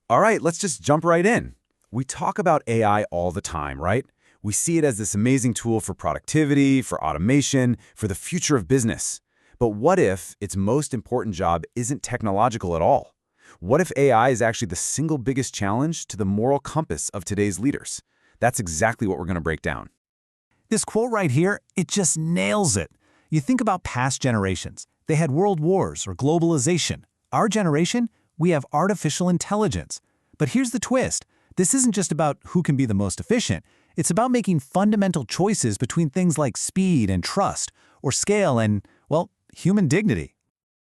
All right, let's just jump right in. We talk about AI all the time, right? We see it as this amazing tool for productivity, for automation, for the future of business. But what if its most important job isn't technological at all? What if AI is actually the single biggest challenge to the moral compass of today's leaders? That's exactly what we're going to break down. This quote right here, it just nails it. You think about past generations. They had world wars or globalization. Our generation, we have artificial intelligence. But here's the twist. This isn't just about who can be the most efficient. It's about making fundamental choices between things like speed and trust, or scale and, well, human dignity.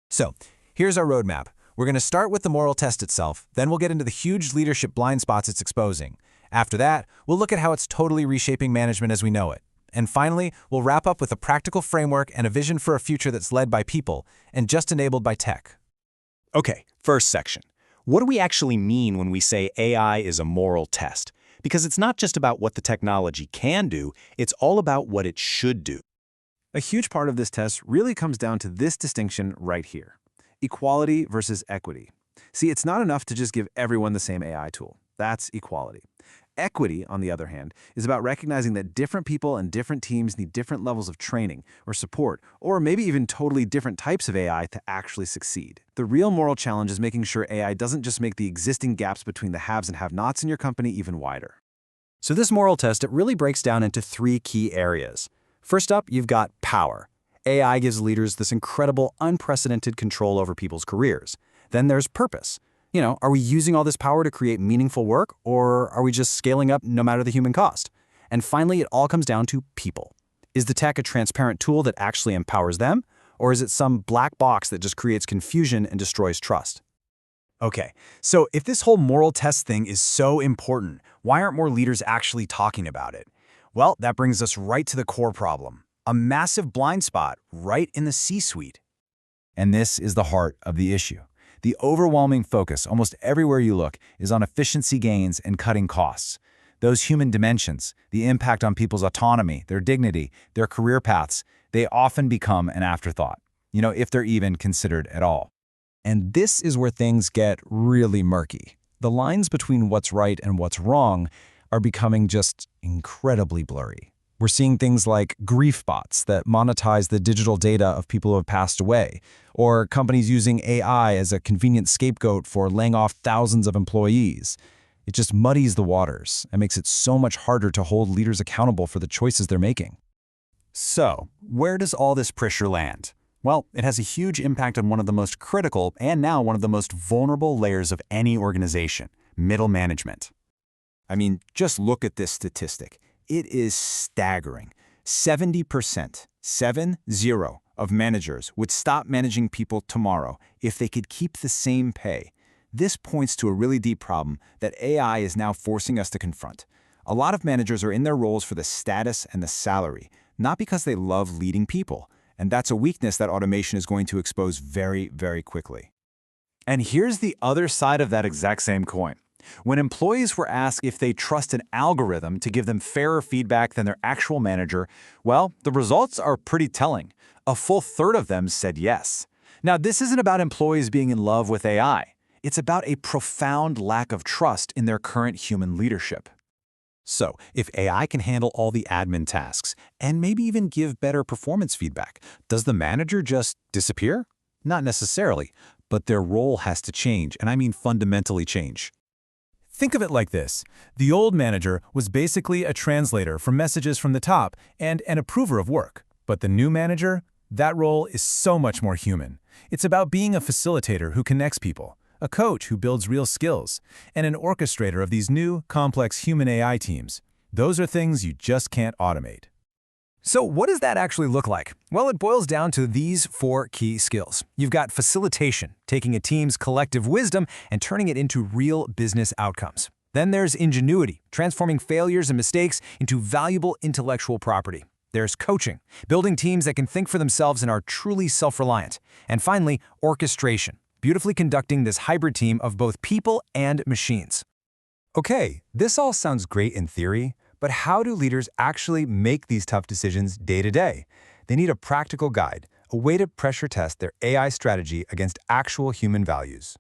So, here's our roadmap. We're going to start with the moral test itself, then we'll get into the huge leadership blind spots it's exposing. After that, we'll look at how it's totally reshaping management as we know it. And finally, we'll wrap up with a practical framework and a vision for a future that's led by people and just enabled by tech. Okay, first section. What do we actually mean when we say AI is a moral test? Because it's not just about what the technology can do, it's all about what it should do. A huge part of this test really comes down to this distinction right here: equality versus equity. See, it's not enough to just give everyone the same AI tool. That's equality. Equity, on the other hand, is about recognizing that different people and different teams need different levels of training or support, or maybe even totally different types of AI to actually succeed. The real moral challenge is making sure AI doesn't just make the existing gaps between the haves and have-nots in your company even wider. So this moral test, it really breaks down into three key areas. First up, you've got power. AI gives leaders this incredible, unprecedented control over people's careers. Then there's purpose. Are we using all this power to create meaningful work, or are we just scaling up no matter the human cost? And finally, it all comes down to people. Is the tech a transparent tool that actually empowers them, or is it some black box that just creates confusion and destroys trust? Okay, so if this whole moral test thing is so important, why aren't more leaders actually talking about it? Well, that brings us right to the core problem, a massive blind spot right in the C-suite. And this is the heart of the issue. The overwhelming focus, almost everywhere you look, is on efficiency gains and cutting costs. Those human dimensions, the impact on people's autonomy, their dignity, their career paths, they often become an afterthought, if they're even considered at all. And this is where things get really murky. The lines between what's right and what's wrong are becoming just incredibly blurry. We're seeing things like grief bots that monetize the digital data of people who have passed away, or companies using AI as a convenient scapegoat for laying off thousands of employees. It just muddies the waters and makes it so much harder to hold leaders accountable for the choices they're making. So, where does all this pressure land? Well, it has a huge impact on one of the most critical and now one of the most vulnerable layers of any organization, middle management. I mean, just look at this statistic. It is staggering. 70%, 70, of managers would stop managing people tomorrow if they could keep the same pay. This points to a really deep problem that AI is now forcing us to confront. A lot of managers are in their roles for the status and the salary, not because they love leading people. And that's a weakness that automation is going to expose very, very quickly. And here's the other side of that exact same coin. When employees were asked if they trust an algorithm to give them fairer feedback than their actual manager, well, the results are pretty telling. A full third of them said yes. Now, this isn't about employees being in love with AI. It's about a profound lack of trust in their current human leadership. So, if AI can handle all the admin tasks and maybe even give better performance feedback, does the manager just disappear? Not necessarily, but their role has to change, and I mean fundamentally change. Think of it like this. The old manager was basically a translator for messages from the top and an approver of work. But the new manager, that role is so much more human. It's about being a facilitator who connects people, a coach who builds real skills, and an orchestrator of these new, complex human AI teams. Those are things you just can't automate. So what does that actually look like? Well, it boils down to these 4 key skills. You've got facilitation, taking a team's collective wisdom and turning it into real business outcomes. Then there's ingenuity, transforming failures and mistakes into valuable intellectual property. There's coaching, building teams that can think for themselves and are truly self-reliant. And finally, orchestration, beautifully conducting this hybrid team of both people and machines. Okay, this all sounds great in theory, but how do leaders actually make these tough decisions day to day? They need a practical guide, a way to pressure test their AI strategy against actual human values.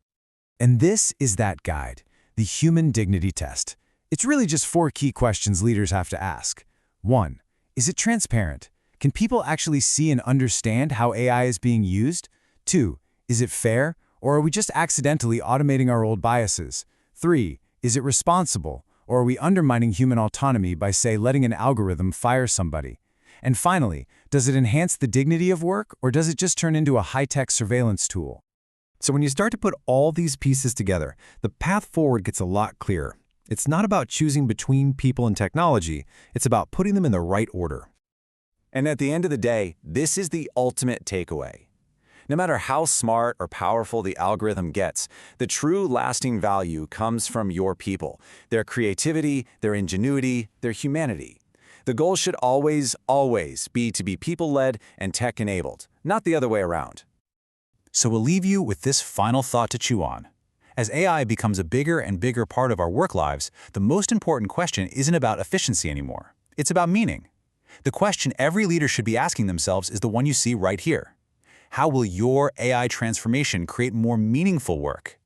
And this is that guide. the human dignity test. It's really just 4 key questions leaders have to ask. 1. Is it transparent? Can people actually see and understand how AI is being used? 2. Is it fair, or are we just accidentally automating our old biases? 3. Is it responsible, or are we undermining human autonomy by, say, letting an algorithm fire somebody? And finally, does it enhance the dignity of work, or does it just turn into a high-tech surveillance tool? So when you start to put all these pieces together, the path forward gets a lot clearer. It's not about choosing between people and technology, it's about putting them in the right order. And at the end of the day, this is the ultimate takeaway. No matter how smart or powerful the algorithm gets, the true lasting value comes from your people, their creativity, their ingenuity, their humanity. The goal should always be to be people-led and tech-enabled, not the other way around. So we'll leave you with this final thought to chew on. As AI becomes a bigger and bigger part of our work lives, the most important question isn't about efficiency anymore. It's about meaning. The question every leader should be asking themselves is the one you see right here. How will your AI transformation create more meaningful work?